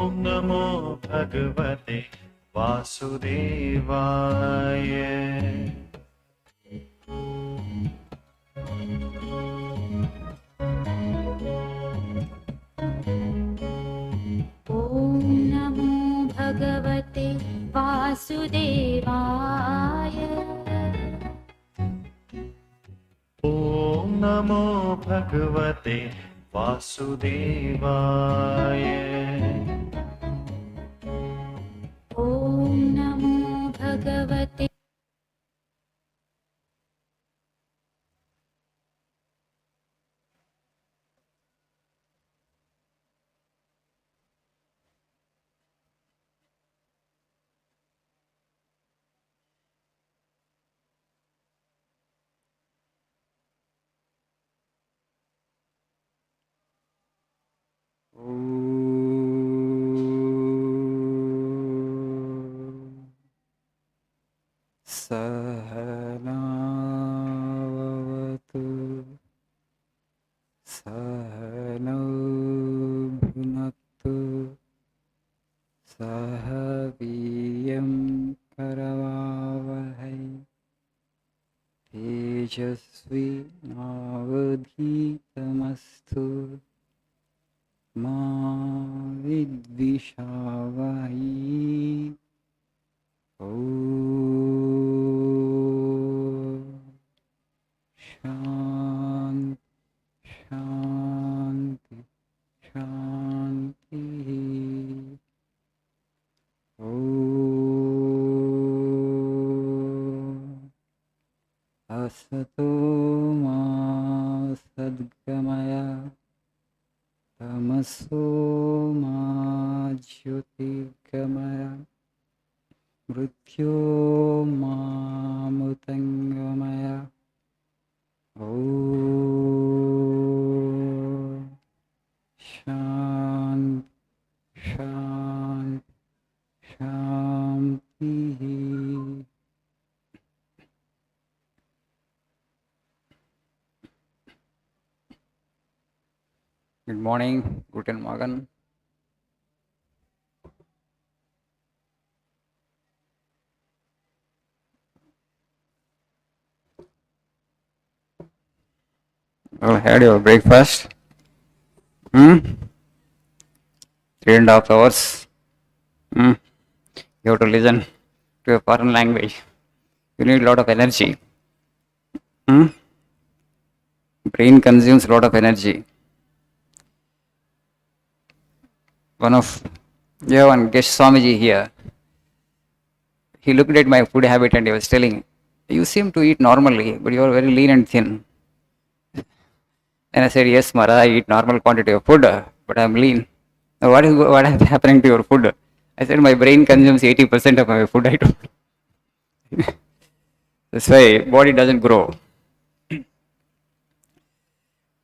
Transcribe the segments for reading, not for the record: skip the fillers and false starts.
नमो भगवते वासुदेवाय। ॐ नमो भगवते वासुदेवाय। ॐ नमो भगवते वासुदेवाय। ॐ नमो भगवते सहनावतु सहनौ भुनक्तु सह वीर्यं करवावहै तेजस्विनावधीतमस्तु मा विद्विषावहै। ॐ शान्ति शान्ति शान्तिः। ॐ असतो मा सद्गमय तमसो मा ज्योतिर्गमय मृत्योर्मामृतङ्गमय। ॐ शान्ति शान्ति शान्तिः। Good morning, guten Morgen. All had your breakfast? 3.5 hours. You have to listen to a foreign language. You need a lot of energy. Brain consumes a lot of energy. You have one guest Swamiji here. He looked at my food habit and he was telling, you seem to eat normally, but you are very lean and thin. And I said, yes, Mara, I eat normal quantity of food, but I am lean. Now, what is happening to your food? I said, my brain consumes 80% of my food. I don't. That's why body doesn't grow.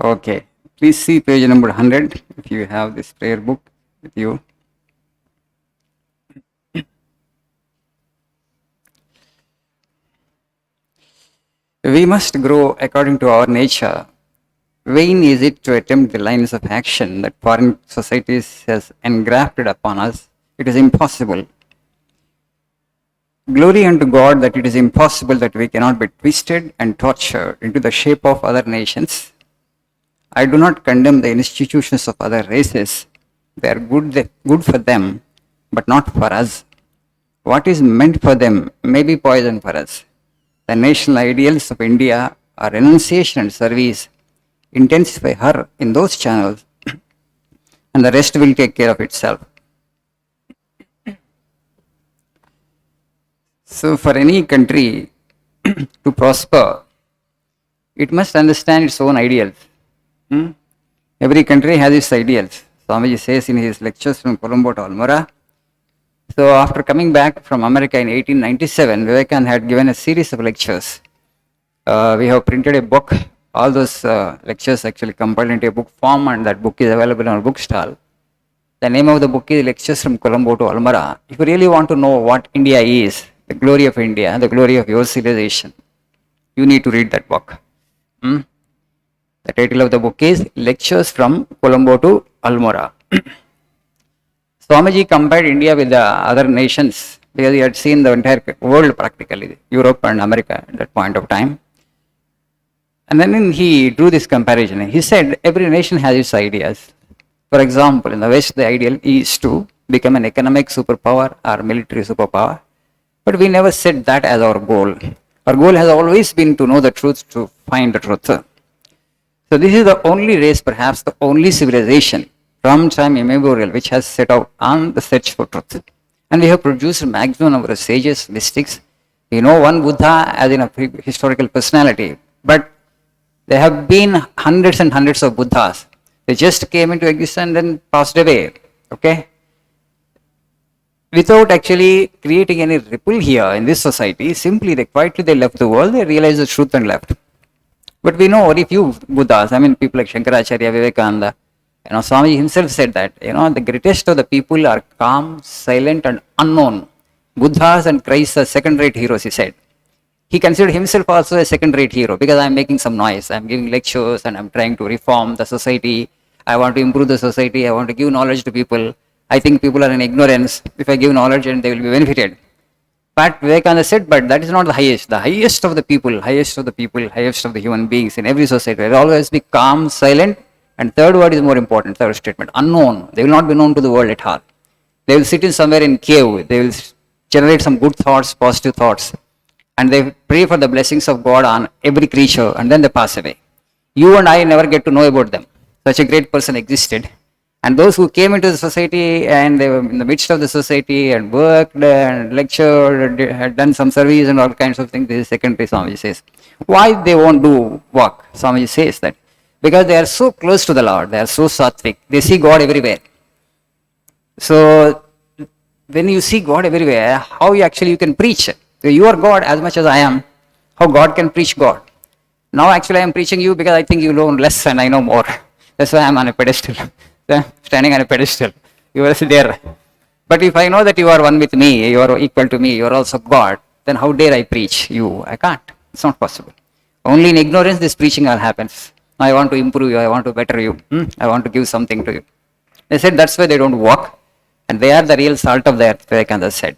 Okay, please see page number 100 if you have this prayer book with you. We must grow according to our nature. Vain is it to attempt the lines of action that foreign societies has engrafted upon us. It is impossible. Glory unto God that it is impossible that we cannot be twisted and tortured into the shape of other nations. I do not condemn the institutions of other races. They are good for them, but not for us. What is meant for them may be poison for us. The national ideals of India are renunciation and service. Intensify her in those channels, and the rest will take care of itself. So, for any country to prosper, it must understand its own ideals. Every country has its ideals. Swamiji says in his lectures from Colombo to Almora. So, after coming back from America in 1897, Vivekananda had given a series of lectures. We have printed a book. All those lectures actually compiled into a book form, and that book is available on our bookstall. The name of the book is Lectures from Colombo to Almora. If you really want to know what India is, the glory of India, the glory of your civilization, you need to read that book. The title of the book is Lectures from Colombo to Almora. So Swamiji compared India with the other nations because he had seen the entire world practically, Europe and America at that point of time. And then he drew this comparison. He said every nation has its ideas. For example, in the West, the ideal is to become an economic superpower or military superpower. But we never set that as our goal. Our goal has always been to know the truth, to find the truth. So this is the only race, perhaps the only civilization from time immemorial which has set out on the search for truth. And we have produced a maximum number of sages, mystics. We know one Buddha as in a historical personality, but there have been hundreds and hundreds of Buddhas. They just came into existence and then passed away. Okay? Without actually creating any ripple here in this society, simply they quietly left the world, they realized the truth and left. But we know very few Buddhas. I mean, people like Shankaracharya, Vivekananda. Swami himself said that, the greatest of the people are calm, silent and unknown. Buddhas and Christ are second-rate heroes, he said. He considered himself also a second-rate hero because I am making some noise. I am giving lectures and I am trying to reform the society. I want to improve the society. I want to give knowledge to people. I think people are in ignorance. If I give knowledge and they will be benefited. But Vivekananda said, but that is not the highest. The highest of the people, highest of the human beings in every society will always be calm, silent. And third word is more important, third statement, unknown. They will not be known to the world at all. They will sit in somewhere in cave. They will generate some good thoughts, positive thoughts. And they pray for the blessings of God on every creature and then they pass away. You and I never get to know about them. Such a great person existed. And those who came into the society and they were in the midst of the society and worked and lectured, had done some service and all kinds of things, this is secondary, Swamiji says. Why they won't do work? Swamiji says that. Because they are so close to the Lord, they are so sattvic, they see God everywhere. So, when you see God everywhere, how you can preach? You are God as much as I am. How God can preach God? Now actually I am preaching you because I think you know less and I know more. That's why I am on a pedestal. Standing on a pedestal. You are there. But if I know that you are one with me, you are equal to me, you are also God, then how dare I preach you? I can't. It's not possible. Only in ignorance this preaching all happens. I want to improve you, I want to better you, I want to give something to you. They said that's why they don't walk, and they are the real salt of the earth, Vivekananda said.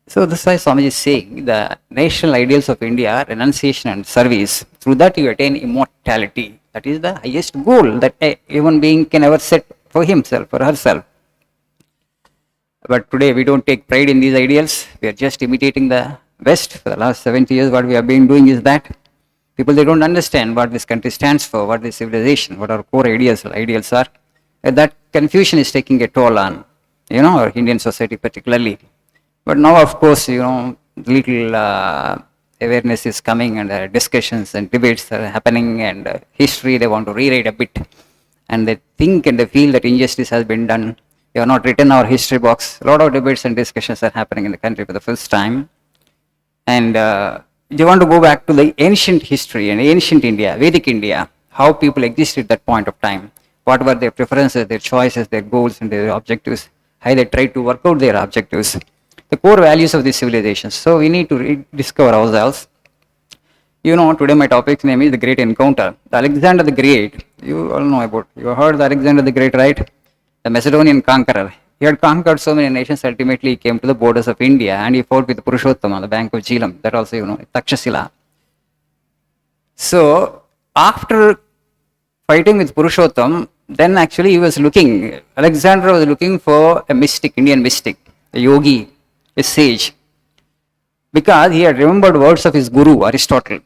So this is why Swamiji is saying the national ideals of India, renunciation and service, through that you attain immortality. That is the highest goal that a human being can ever set for himself or herself. But today we don't take pride in these ideals, we are just imitating the West. For the last 70 years what we have been doing is that. People, they don't understand what this country stands for, what this civilization, what our core ideals are. And that confusion is taking a toll on, our Indian society particularly. But now, of course, little awareness is coming and discussions and debates are happening and history they want to rewrite a bit. And they think and they feel that injustice has been done. They have not written our history books. A lot of debates and discussions are happening in the country for the first time. And they want to go back to the ancient history and ancient India, Vedic India, how people existed at that point of time, what were their preferences, their choices, their goals and their objectives, how they tried to work out their objectives, the core values of these civilizations. So we need to rediscover ourselves. Today my topic's name is The Great Encounter. The Alexander the Great, you all know about, you heard the Alexander the Great, right? The Macedonian conqueror. He had conquered so many nations, ultimately he came to the borders of India and he fought with Purushottam on the bank of Jhelum. That also, Takshashila. So, after fighting with Purushottam, then actually he was Alexander was looking for a mystic, Indian mystic, a yogi, a sage. Because he had remembered words of his guru, Aristotle.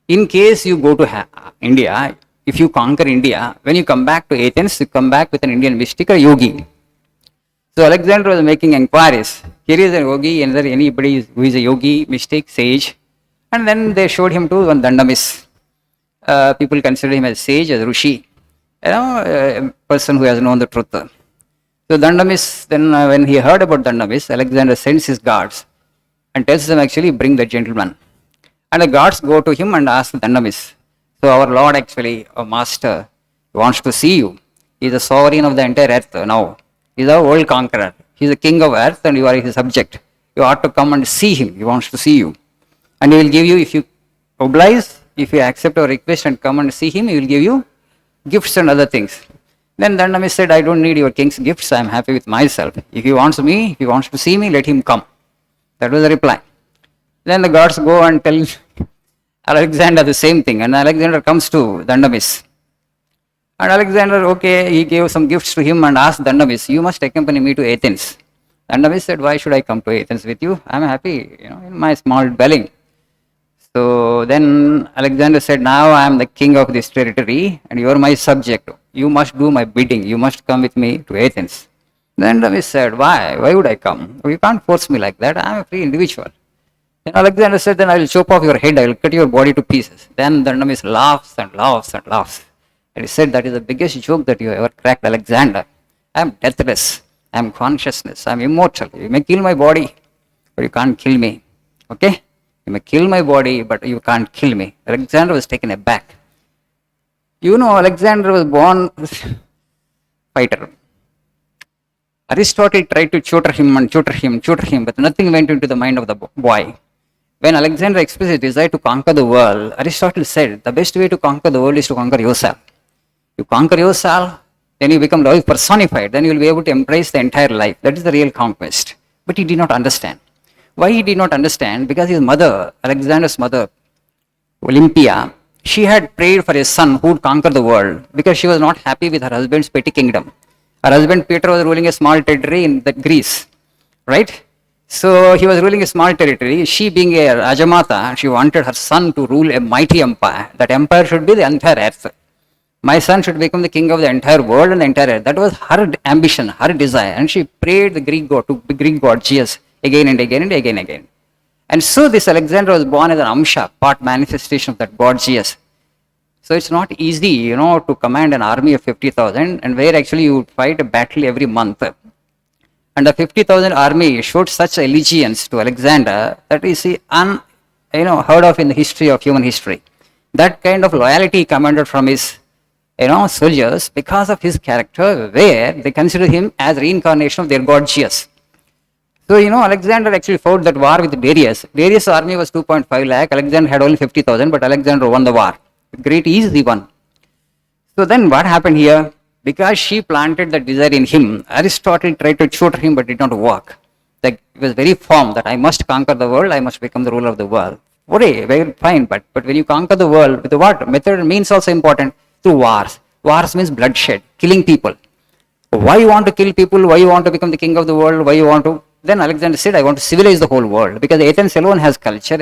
In case you go to India, if you conquer India, when you come back to Athens, you come back with an Indian mystic or yogi. So Alexander was making inquiries. Here is a yogi, and there anybody who is a yogi, mystic, sage. And then they showed him to one Dandamis. People consider him as sage, as Rishi, a person who has known the truth. So Dandamis, then when he heard about Dandamis, Alexander sends his guards and tells them actually bring the gentleman. And the guards go to him and ask Dandamis. So our Lord actually, our master, wants to see you. He is the sovereign of the entire earth now. He is a world conqueror. He is the king of earth and you are his subject. You ought to come and see him. He wants to see you. And he will give you, if you oblige, if you accept our request and come and see him, he will give you gifts and other things. Then Dandamis said, I don't need your king's gifts, I am happy with myself. If he wants me, if he wants to see me, let him come. That was the reply. Then the gods go and tell Alexander the same thing, and Alexander comes to Dandamis. And Alexander, okay, he gave some gifts to him and asked Dandamis, you must accompany me to Athens. Dandamis said, why should I come to Athens with you? I am happy, in my small dwelling. So then Alexander said, now I am the king of this territory and you are my subject. You must do my bidding. You must come with me to Athens. Then Dandamis said, why? Why would I come? You can't force me like that. I am a free individual. Then Alexander said, then I will chop off your head. I will cut your body to pieces. Then Dandamis laughs and laughs and laughs. And he said, that is the biggest joke that you ever cracked, Alexander. I am deathless. I am consciousness. I am immortal. You may kill my body, but you can't kill me. Okay? You may kill my body, but you can't kill me. Alexander was taken aback. Alexander was born fighter. Aristotle tried to tutor him, but nothing went into the mind of the boy. When Alexander expressed his desire to conquer the world, Aristotle said, the best way to conquer the world is to conquer yourself. You conquer yourself, then you become life personified, then you will be able to embrace the entire life. That is the real conquest. But he did not understand. Why he did not understand? Because his mother, Alexander's mother, Olympia, she had prayed for a son who would conquer the world because she was not happy with her husband's petty kingdom. Her husband Peter was ruling a small territory in Greece, right? So he was ruling a small territory. She being a Rajamata, she wanted her son to rule a mighty empire. That empire should be the entire earth. My son should become the king of the entire world and the entire earth. That was her ambition, her desire. And she prayed the Greek god Zeus again and again and again and again. And so this Alexander was born as an Amsha, part manifestation of that god Zeus. So it's not easy, to command an army of 50,000 and where actually you would fight a battle every month. And the 50,000 army showed such allegiance to Alexander that we see heard of in the history of human history. That kind of loyalty commanded from his soldiers because of his character, where they consider him as reincarnation of their god Zeus. So, Alexander actually fought that war with Darius. Darius' army was 2.5 lakh. Alexander had only 50,000, but Alexander won the war. Great easy one. So then what happened here? Because she planted that desire in him, Aristotle tried to tutor him, but did not work. Like, it was very firm that I must conquer the world, I must become the ruler of the world. Okay, very fine, but when you conquer the world, with what? Method means also important. Through wars. Wars means bloodshed, killing people. Why you want to kill people? Why you want to become the king of the world? Why you want to? Then Alexander said, I want to civilize the whole world. Because Athens alone has culture.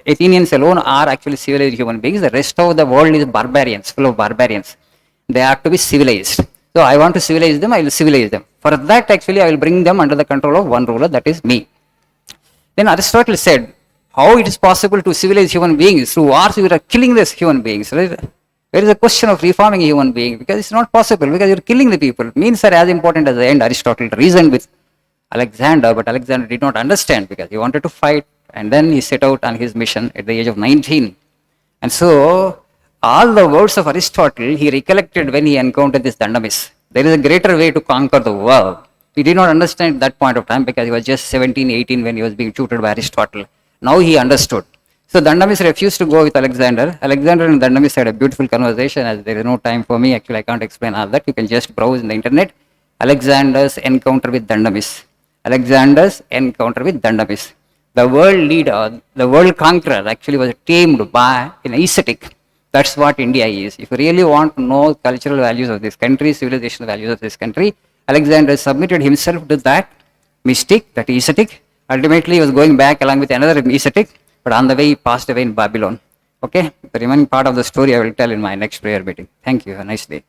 Athenians alone are actually civilized human beings. The rest of the world is barbarians, full of barbarians. They have to be civilized. So I want to civilize them, I will civilize them. For that actually I will bring them under the control of one ruler, that is me. Then Aristotle said, how it is possible to civilize human beings? Through wars you are killing these human beings. Right? There is a question of reforming a human being because it's not possible because you are killing the people. Means are as important as the end. Aristotle reasoned with Alexander, but Alexander did not understand because he wanted to fight, and then he set out on his mission at the age of 19. And so all the words of Aristotle he recollected when he encountered this Dandamis. There is a greater way to conquer the world. He did not understand at that point of time because he was just 17, 18 when he was being tutored by Aristotle. Now he understood. So Dandamis refused to go with Alexander. Alexander and Dandamis had a beautiful conversation. As there is no time for me, actually I can't explain all that. You can just browse in the internet. Alexander's encounter with Dandamis. Alexander's encounter with Dandamis. The world leader, the world conqueror actually was tamed by an ascetic. That's what India is. If you really want to know cultural values of this country, civilizational values of this country, Alexander submitted himself to that mystic, that ascetic. Ultimately, he was going back along with another ascetic, but on the way he passed away in Babylon. Okay, the remaining part of the story I will tell in my next prayer meeting. Thank you. Have a nice day.